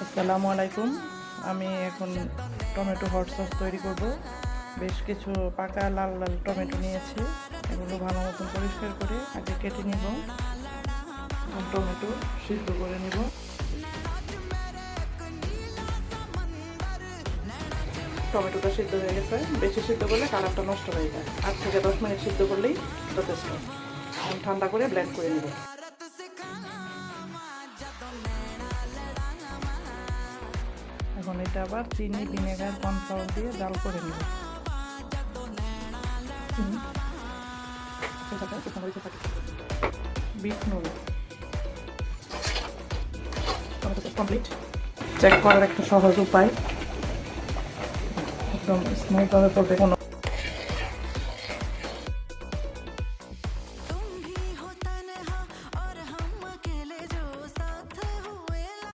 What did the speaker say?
আসসালামু আলাইকুম। আমি এখন টমেটো হট সস তৈরি করব। বেশ কিছু পাকা লাল লাল টমেটো নিয়েছি। এগুলো ভালো মতন পরিষ্কার করে আগে কেটে নিব। টমেটো সিদ্ধ করে নিব। টমেটোটা সিদ্ধ হয়ে গেছে। বেশি সিদ্ধ করলে কালারটা নষ্ট হয়ে যায়। 8 থেকে 10 মিনিট সিদ্ধ করলেই যথেষ্ট। ঠান্ডা করে ব্লেন্ড করে নিব। এখন এটা আবার চিনি, ভিনেগার, কর্নফ্লাওয়ার দিয়ে জাল করে নেব। Bit noodles complete. চেক করার একটা সহজ উপায়, একদম স্মুথভাবে করতে কোনো